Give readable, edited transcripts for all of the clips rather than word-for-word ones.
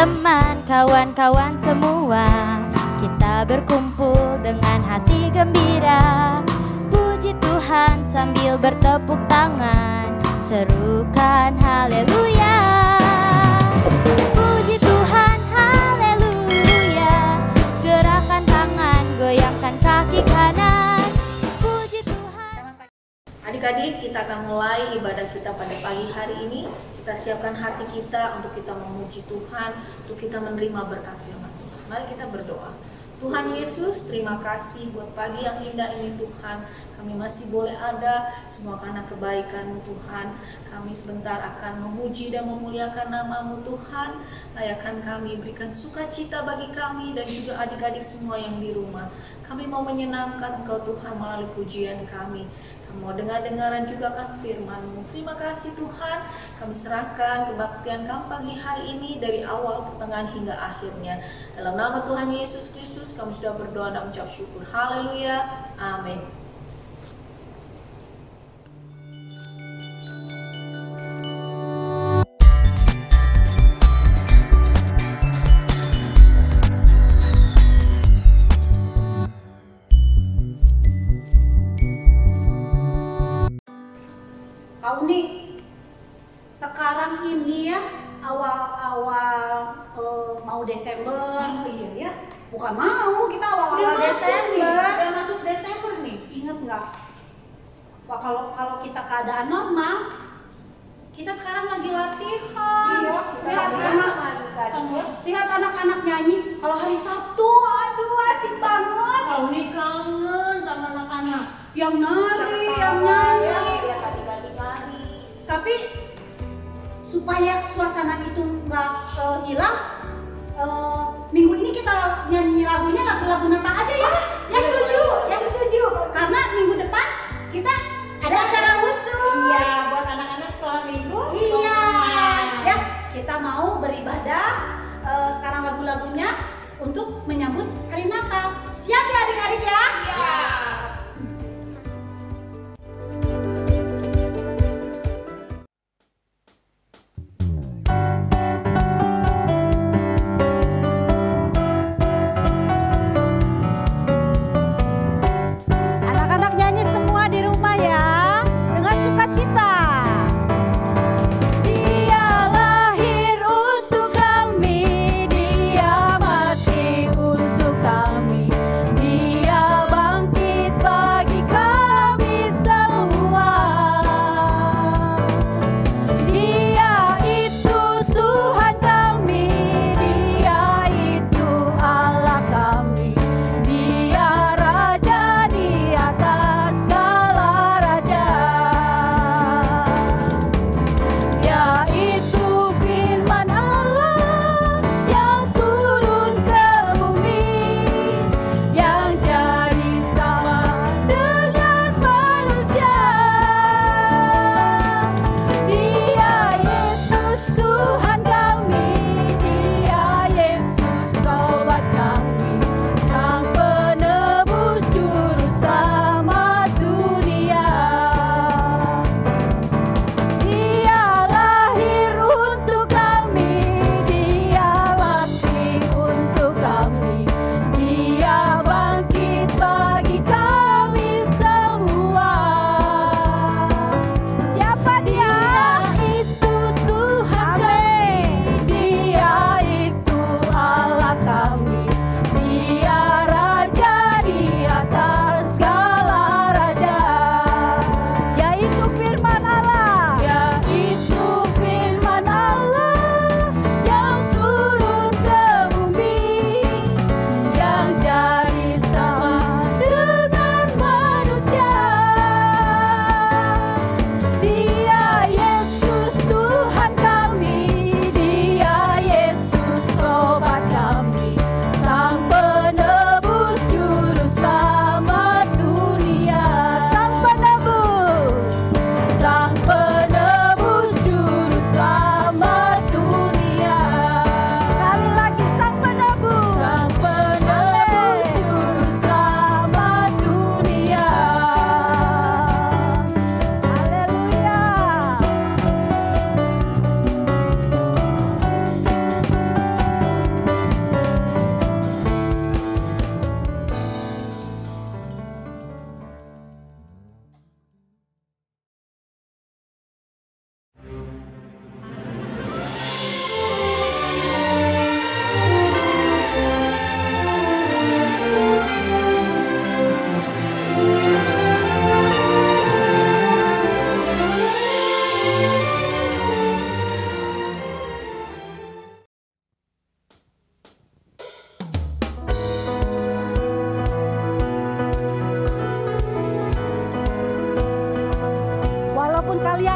teman-teman, kawan-kawan semua, kita berkumpul dengan hati gembira. Puji Tuhan sambil bertepuk tangan, serukan haleluya. Puji Tuhan haleluya. Gerakan tangan, goyangkan kaki kanan. Puji Tuhan. Adik-adik, kita akan mulai ibadah kita pada pagi hari ini. Kita siapkan hati kita untuk kita memuji Tuhan, untuk kita menerima berkat firman Tuhan. Mari kita berdoa. Tuhan Yesus, terima kasih buat pagi yang indah ini Tuhan. Kami masih boleh ada semua karena kebaikan-Mu Tuhan. Kami sebentar akan memuji dan memuliakan nama-Mu Tuhan. Layakan kami, berikan sukacita bagi kami dan juga adik-adik semua yang di rumah. Kami mau menyenangkan Engkau Tuhan melalui pujian kami. Kami mau dengar-dengaran juga akan firman-Mu. Terima kasih Tuhan, kami serahkan kebaktian kami pagi hari ini dari awal, pertengahan hingga akhirnya. Dalam nama Tuhan Yesus Kristus kami sudah berdoa dan mengucap syukur. Haleluya, amin. Kau nih, sekarang ini ya awal-awal mau Desember. Oh iya ya, Bukan mau, kita awal-awal Desember. udah masuk Desember nih. Ingat nggak? Wah, kalau kita keadaan normal, kita sekarang lagi latihan. Iya, Lihat anak-anak nyanyi. Kalau hari Sabtu, aduh asik banget. Kau nih kangen sama anak-anak. Yang nari, yang nyanyi. Ya tadi nari. Tapi supaya suasana itu nggak hilang, minggu ini kita nyanyi lagunya lagu-lagu Natal aja ya. Ya setuju. Karena minggu depan kita ada acara khusus. Iya, buat anak-anak sekolah minggu. Iya. Ya, kita mau beribadah sekarang lagu-lagunya untuk menyambut hari Natal. Siap ya adik-adik ya? Siap. Anak-anak nyanyi semua di rumah ya, dengan sukacita. Dia lahir untuk kami, dia mati untuk kami.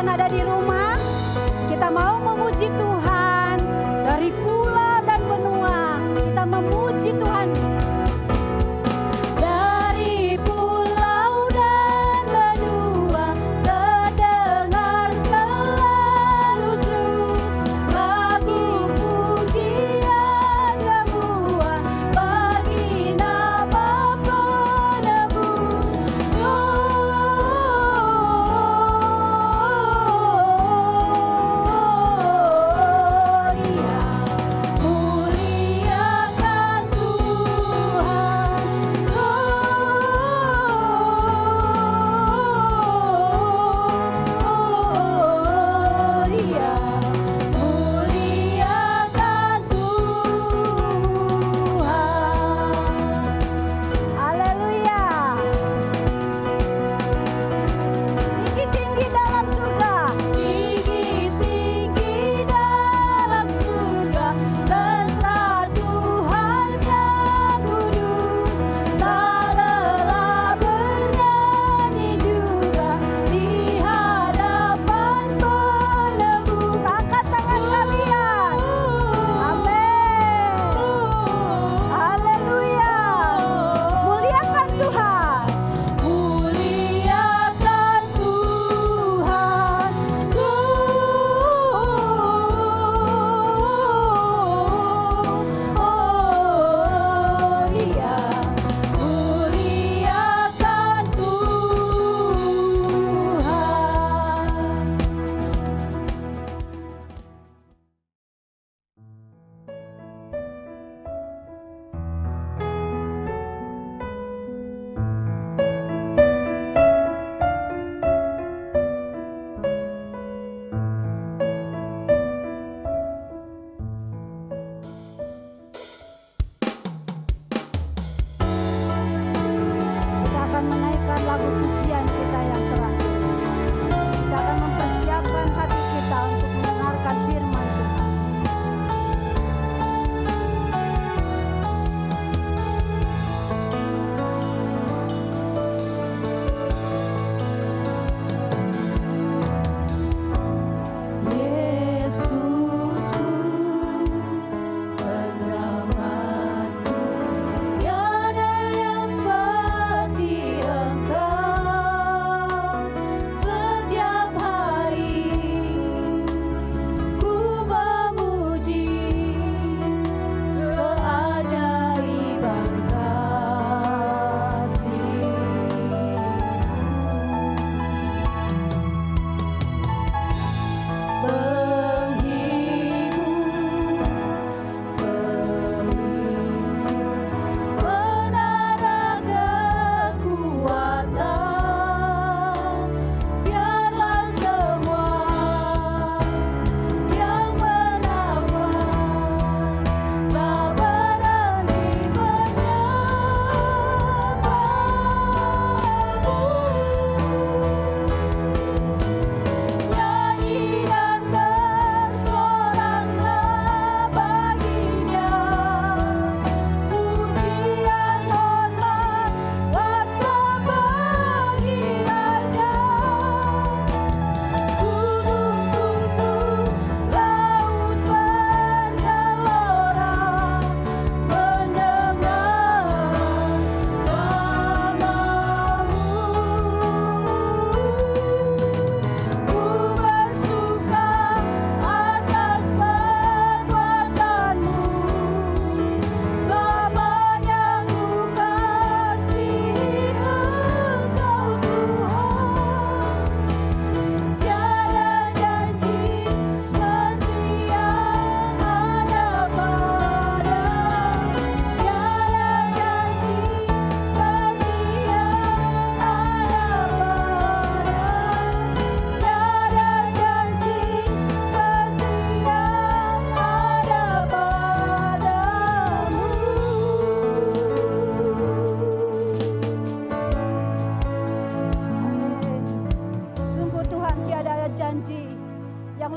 yang ada di rumah, kita mau memuji Tuhan dari pulau dan benua. Kita memuji Tuhan. Dari pulau dan benua terdengar selalu terus lagu pujian semua bagi nama penebus.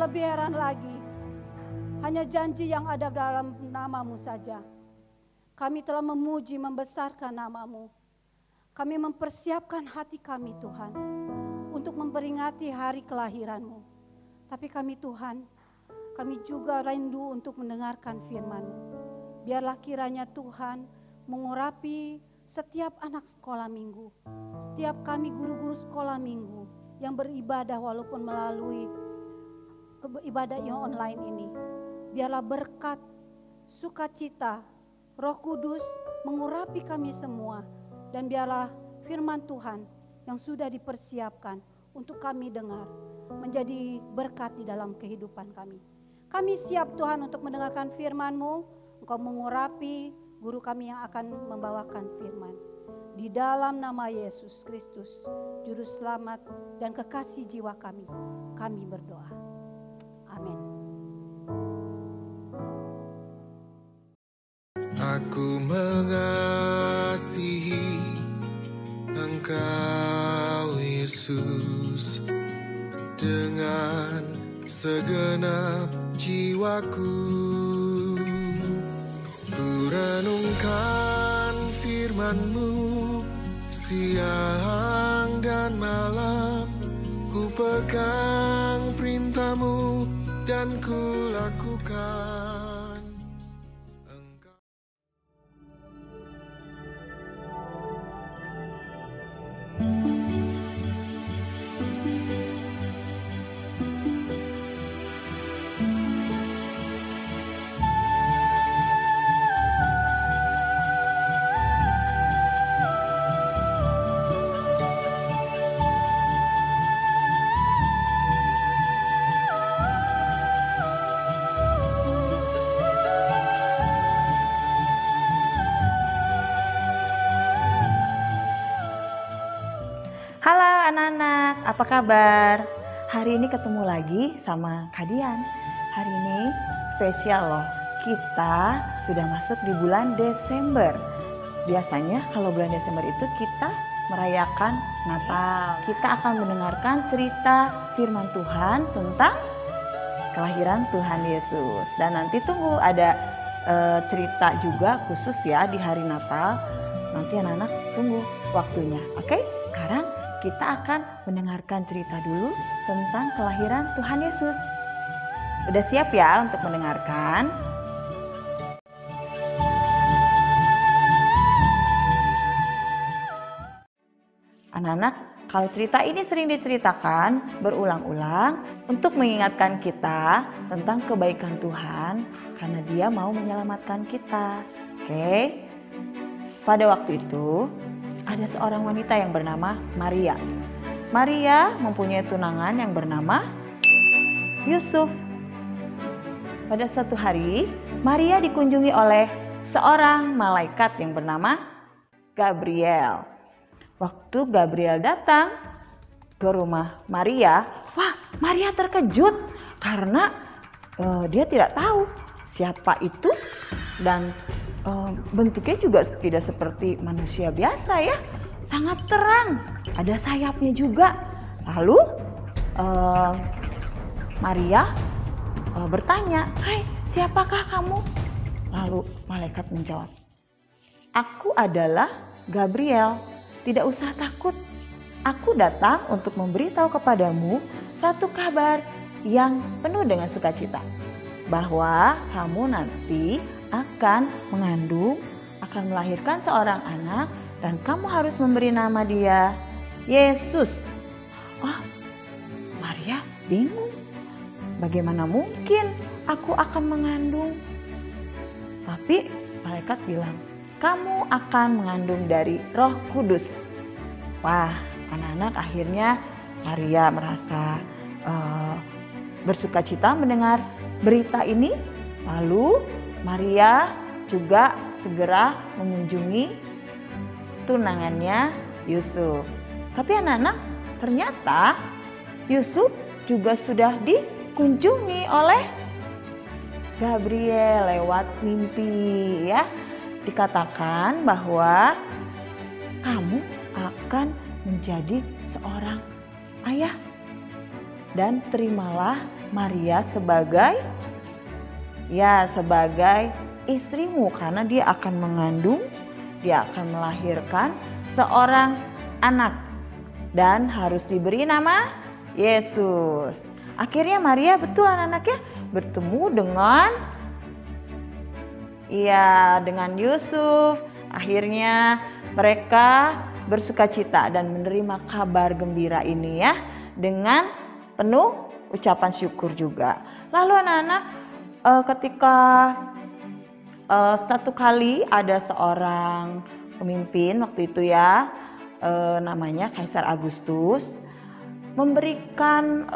lebih heran lagi, hanya janji yang ada dalam nama-Mu saja. Kami telah memuji, membesarkan nama-Mu. Kami mempersiapkan hati kami Tuhan, untuk memperingati hari kelahiran-Mu. Tapi kami Tuhan, kami juga rindu untuk mendengarkan firman-Mu. Biarlah kiranya Tuhan mengurapi setiap anak sekolah minggu, setiap kami guru-guru sekolah minggu yang beribadah walaupun melalui ibadah yang online ini. Biarlah berkat, sukacita, Roh Kudus mengurapi kami semua. Dan biarlah firman Tuhan yang sudah dipersiapkan untuk kami dengar menjadi berkat di dalam kehidupan kami. Kami siap Tuhan untuk mendengarkan firman-Mu. Engkau mengurapi guru kami yang akan membawakan firman. Di dalam nama Yesus Kristus, Juru Selamat dan kekasih jiwa kami berdoa. Amin. Aku mengasihi Engkau Yesus dengan segenap jiwaku. Ku renungkan firman-Mu siang dan malam. Ku pegang perintah-Mu dan ku lakukan. Anak-anak, apa kabar? Hari ini ketemu lagi sama Kak Dian. Hari ini spesial loh, kita sudah masuk di bulan Desember. Biasanya kalau bulan Desember itu kita merayakan Natal. Kita akan mendengarkan cerita firman Tuhan tentang kelahiran Tuhan Yesus. Dan nanti tunggu ada cerita juga khusus ya di hari Natal. Nanti anak-anak tunggu waktunya, oke? Sekarang kita akan mendengarkan cerita dulu tentang kelahiran Tuhan Yesus. Udah siap ya untuk mendengarkan? Anak-anak, kalau cerita ini sering diceritakan berulang-ulang untuk mengingatkan kita tentang kebaikan Tuhan karena Dia mau menyelamatkan kita. Oke? Pada waktu itu ada seorang wanita yang bernama Maria. Maria mempunyai tunangan yang bernama Yusuf. Pada suatu hari, Maria dikunjungi oleh seorang malaikat yang bernama Gabriel. Waktu Gabriel datang ke rumah Maria, Maria terkejut karena dia tidak tahu siapa itu dan bentuknya juga tidak seperti manusia biasa ya, sangat terang, ada sayapnya juga. Lalu Maria bertanya, "Hai, siapakah kamu?" Lalu malaikat menjawab, "Aku adalah Gabriel, tidak usah takut. Aku datang untuk memberitahu kepadamu satu kabar yang penuh dengan sukacita, bahwa kamu nanti akan mengandung, akan melahirkan seorang anak, dan kamu harus memberi nama dia Yesus." Maria bingung. Bagaimana mungkin aku akan mengandung? Tapi malaikat bilang, kamu akan mengandung dari Roh Kudus. Anak-anak, akhirnya Maria merasa bersukacita mendengar berita ini. Lalu Maria juga segera mengunjungi tunangannya Yusuf. Tapi anak-anak, ternyata Yusuf juga sudah dikunjungi oleh Gabriel lewat mimpi ya. Dikatakan bahwa kamu akan menjadi seorang ayah. Dan terimalah Maria sebagai istrimu karena dia akan mengandung, dia akan melahirkan seorang anak. dan harus diberi nama Yesus. Akhirnya Maria, betul anak-anak ya, bertemu dengan Yusuf. Akhirnya mereka bersukacita dan menerima kabar gembira ini ya, dengan penuh ucapan syukur juga. Lalu anak-anak, ketika satu kali ada seorang pemimpin waktu itu ya, namanya Kaisar Agustus, memberikan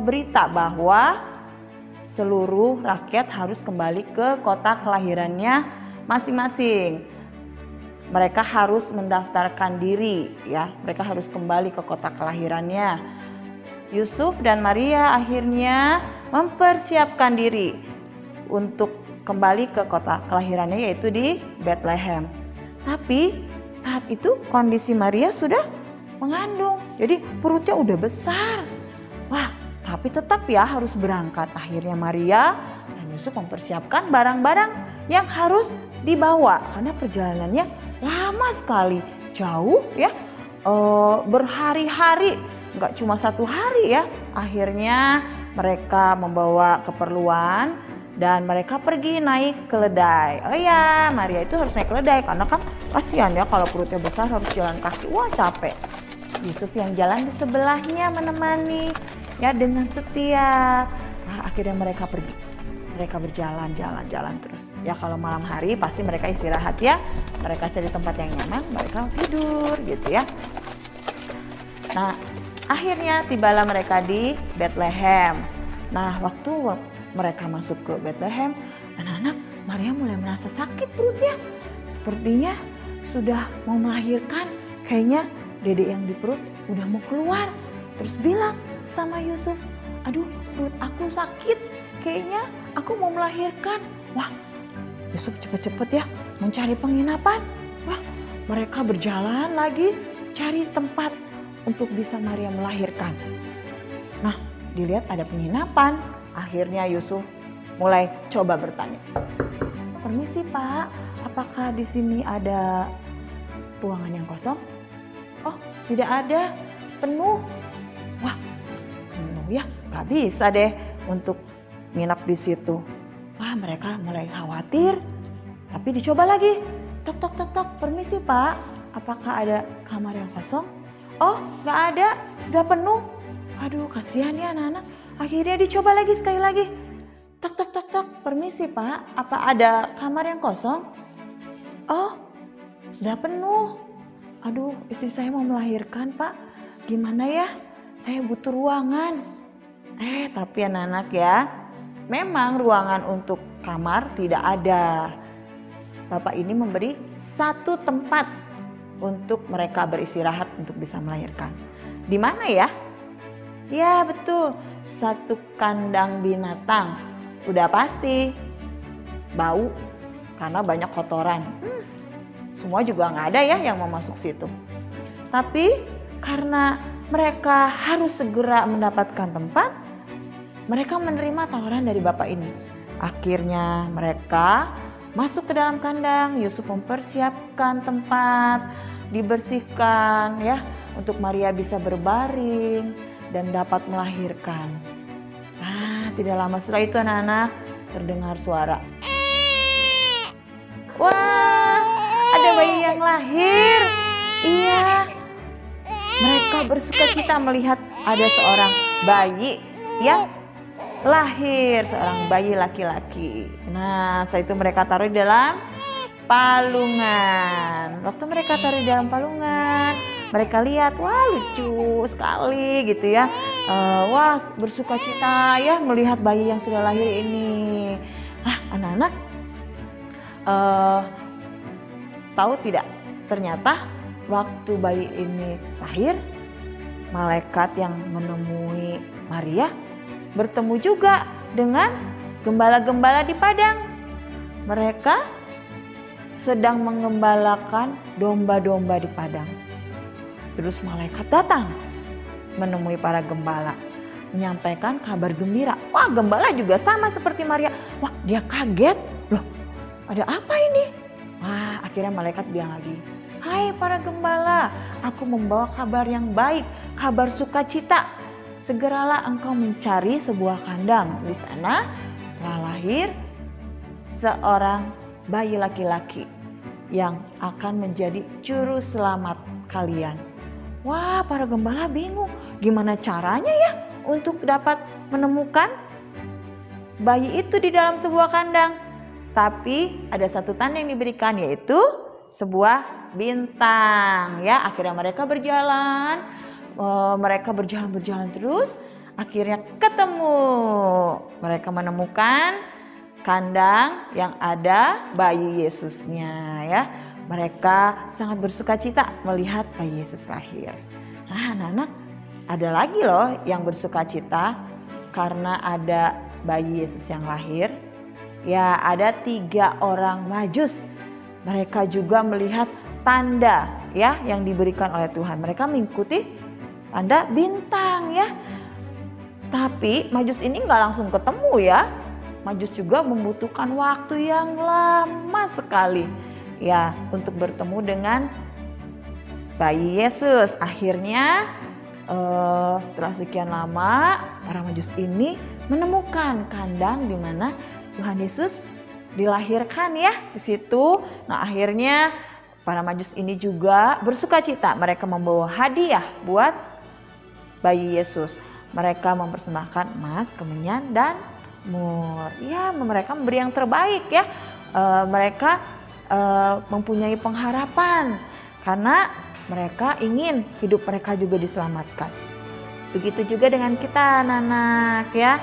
berita bahwa seluruh rakyat harus kembali ke kota kelahirannya masing-masing. Mereka harus mendaftarkan diri ya, mereka harus kembali ke kota kelahirannya. Yusuf dan Maria akhirnya mempersiapkan diri untuk kembali ke kota kelahirannya, yaitu di Bethlehem. Tapi saat itu kondisi Maria sudah mengandung, jadi perutnya udah besar. Wah, tapi tetap ya harus berangkat. Akhirnya Maria dan Yusuf mempersiapkan barang-barang yang harus dibawa karena perjalanannya lama sekali, jauh ya, berhari-hari, nggak cuma 1 hari ya. Akhirnya mereka membawa keperluan dan mereka pergi naik keledai. Oh ya, Maria itu harus naik keledai karena kan kasihan ya kalau perutnya besar harus jalan kaki. Wah, capek. Yusuf yang jalan di sebelahnya menemani ya dengan setia. Nah, akhirnya mereka pergi. Mereka berjalan terus. Ya kalau malam hari pasti mereka istirahat ya. Mereka cari tempat yang nyaman, mereka tidur gitu ya. Nah, akhirnya tibalah mereka di Bethlehem. Nah, waktu mereka masuk ke Bethlehem, anak-anak, Maria mulai merasa sakit perutnya. Sepertinya sudah mau melahirkan. Kayaknya dedek yang di perut udah mau keluar. Terus bilang sama Yusuf, aduh perut aku sakit. Kayaknya aku mau melahirkan. Wah, Yusuf cepet-cepet ya mencari penginapan. Wah, mereka berjalan lagi cari tempat untuk bisa Maria melahirkan. Nah, dilihat ada penginapan. Akhirnya Yusuf mulai coba bertanya. Permisi Pak, apakah di sini ada ruangan yang kosong? Oh, tidak ada, penuh. Wah, penuh ya, gak bisa deh untuk nginap di situ. Wah, mereka mulai khawatir. Tapi dicoba lagi. Tok tok tok tok, permisi Pak, apakah ada kamar yang kosong? Oh, gak ada, udah penuh. Aduh, kasihan ya anak-anak. Akhirnya dicoba lagi sekali lagi. Tok tok tok tok, permisi Pak, apa ada kamar yang kosong? Oh, udah penuh. Aduh, istri saya mau melahirkan Pak. Gimana ya? Saya butuh ruangan. Tapi anak-anak ya, memang ruangan untuk kamar tidak ada. Bapak ini memberi satu tempat untuk mereka beristirahat untuk bisa melahirkan. Di mana ya? Ya betul, satu kandang binatang. Udah pasti bau karena banyak kotoran. Semua juga nggak ada ya yang mau masuk situ. Tapi karena mereka harus segera mendapatkan tempat, mereka menerima tawaran dari bapak ini. Akhirnya mereka masuk ke dalam kandang. Yusuf mempersiapkan tempat, dibersihkan ya untuk Maria bisa berbaring dan dapat melahirkan. Nah, tidak lama setelah itu anak-anak terdengar suara. Wah, ada bayi yang lahir. Iya, mereka bersukacita melihat ada seorang bayi yang lahir, seorang bayi laki-laki. Nah, setelah itu mereka taruh di dalam palungan. Waktu mereka taruh di dalam palungan, mereka lihat, wah lucu sekali gitu ya. Wah, bersukacita ya melihat bayi yang sudah lahir ini. Anak-anak tahu tidak? Ternyata waktu bayi ini lahir, malaikat yang menemui Maria bertemu juga dengan gembala-gembala di padang. Mereka sedang mengembalakan domba-domba di padang. Terus malaikat datang menemui para gembala, menyampaikan kabar gembira. Wah, gembala juga sama seperti Maria. Wah, dia kaget. Loh, ada apa ini? Wah, akhirnya malaikat bilang lagi, "Hai para gembala, aku membawa kabar yang baik, kabar sukacita. Segeralah engkau mencari sebuah kandang. Di sana telah lahir seorang bayi laki-laki yang akan menjadi juru selamat kalian." Wah, para gembala bingung. Gimana caranya ya untuk dapat menemukan bayi itu di dalam sebuah kandang? Tapi ada satu tanda yang diberikan, yaitu sebuah bintang. Ya, akhirnya mereka berjalan terus. Akhirnya ketemu. Mereka menemukan kandang yang ada bayi Yesusnya. Ya, mereka sangat bersukacita melihat bayi Yesus lahir. Nah, anak-anak, ada lagi loh yang bersukacita karena ada bayi Yesus yang lahir. Ya, ada 3 orang Majus. Mereka juga melihat tanda ya yang diberikan oleh Tuhan. Mereka mengikuti tanda bintang ya. Tapi Majus ini nggak langsung ketemu ya. Majus juga membutuhkan waktu yang lama sekali ya untuk bertemu dengan bayi Yesus. Akhirnya setelah sekian lama para Majus ini menemukan kandang di mana Tuhan Yesus dilahirkan ya di situ. Nah, akhirnya para Majus ini juga bersukacita. Mereka membawa hadiah buat bayi Yesus. Mereka mempersembahkan emas, kemenyan, dan mur. Ya, mereka memberi yang terbaik ya. Mereka mempunyai pengharapan karena mereka ingin hidup mereka juga diselamatkan. Begitu juga dengan kita, anak-anak ya.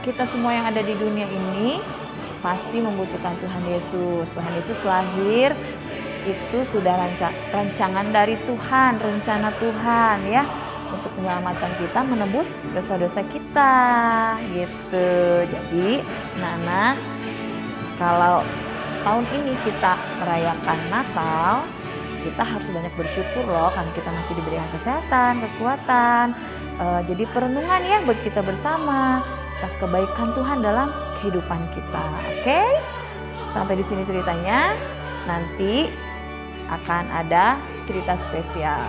Kita semua yang ada di dunia ini pasti membutuhkan Tuhan Yesus. Tuhan Yesus lahir itu sudah rancangan dari Tuhan, rencana Tuhan ya, untuk menyelamatkan kita, menebus dosa-dosa kita gitu. Jadi anak-anak, kalau tahun ini kita merayakan Natal, kita harus banyak bersyukur loh, karena kita masih diberikan kesehatan, kekuatan. Jadi perenungan ya buat kita bersama atas kebaikan Tuhan dalam kehidupan kita. Oke? Sampai di sini ceritanya. Nanti akan ada cerita spesial.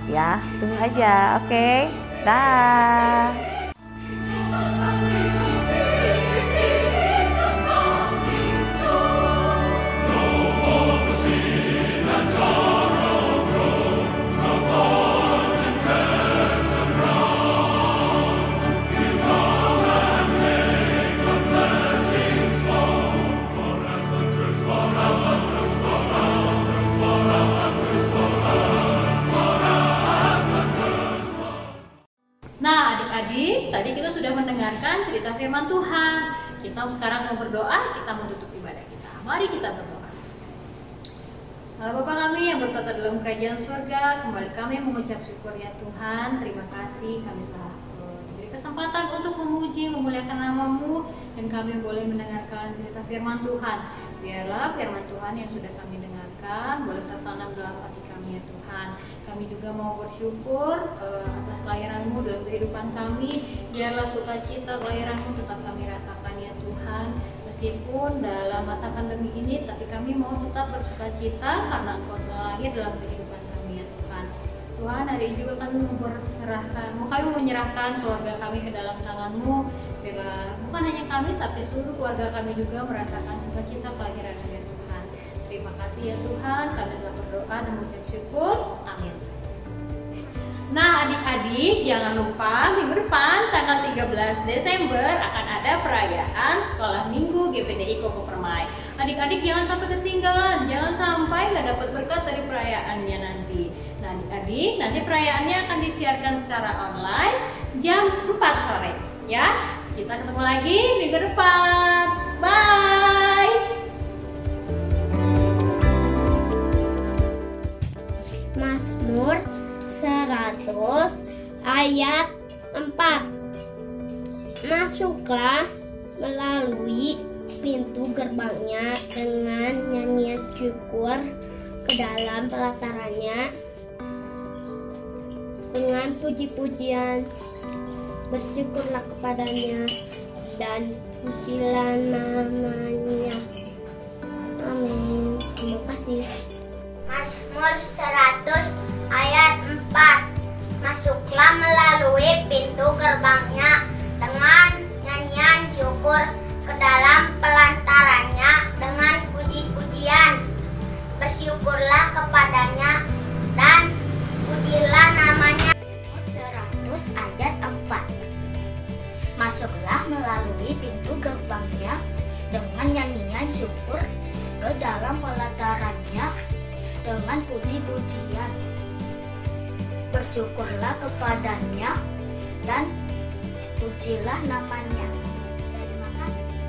Ya, tunggu aja. Oke? Dah. Nah, adik-adik, tadi kita sudah mendengarkan cerita firman Tuhan. Kita sekarang mau berdoa, kita mau tutup ibadah kita. Mari kita berdoa. Allah Bapa kami yang bertata dalam kerajaan surga, kembali kami mengucap syukur ya Tuhan. Terima kasih kami telah diberi kesempatan untuk memuji, memuliakan nama-Mu, dan kami boleh mendengarkan cerita firman Tuhan. Biarlah firman Tuhan yang sudah kami dengarkan boleh tertanam dalam hati kami ya Tuhan. Kami juga mau bersyukur atas kelahiran-Mu dalam kehidupan kami. Biarlah sukacita kelahiran-Mu tetap kami rasakan ya Tuhan. Meskipun dalam masa pandemi ini, tapi kami mau tetap bersukacita karena Engkau telah lahir dalam kehidupan kami ya Tuhan. Tuhan, hari ini juga kami menyerahkan keluarga kami ke dalam tangan-Mu. Biarlah bukan hanya kami, tapi seluruh keluarga kami juga merasakan sukacita kelahiran-Mu ya Tuhan. Terima kasih ya Tuhan, kami telah berdoa dan mengucap syukur. Amin. Nah, adik-adik, jangan lupa minggu depan tanggal 13 Desember akan ada perayaan Sekolah Minggu GPDI Koko Permai. Adik-adik jangan sampai ketinggalan, jangan sampai nggak dapat berkat dari perayaannya nanti. Nah, adik-adik, nanti perayaannya akan disiarkan secara online jam 4 sore. Ya, kita ketemu lagi minggu depan. Bye! Mazmur 100 ayat 4. Masuklah melalui pintu gerbangnya dengan nyanyian syukur, ke dalam pelatarannya dengan puji-pujian. Bersyukurlah kepadanya dan pujilah namanya. Amin. Terima kasih. Mazmur bersyukur ke dalam pelatarannya dengan puji-pujian. Bersyukurlah kepadanya dan pujilah namanya. Terima kasih.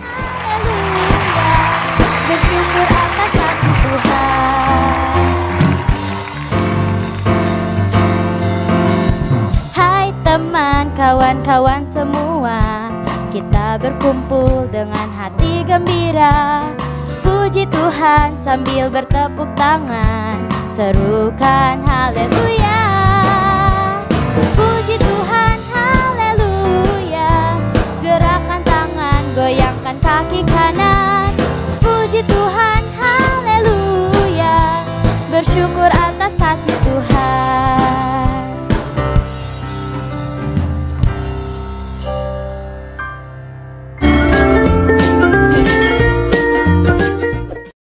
Haleluya, bersyukur atas kasih Tuhan. Hai teman, kawan-kawan semua, kita berkumpul dengan hati gembira. Puji Tuhan sambil bertepuk tangan, serukan haleluya. Puji Tuhan, haleluya. Gerakan tangan, goyangkan kaki kanan.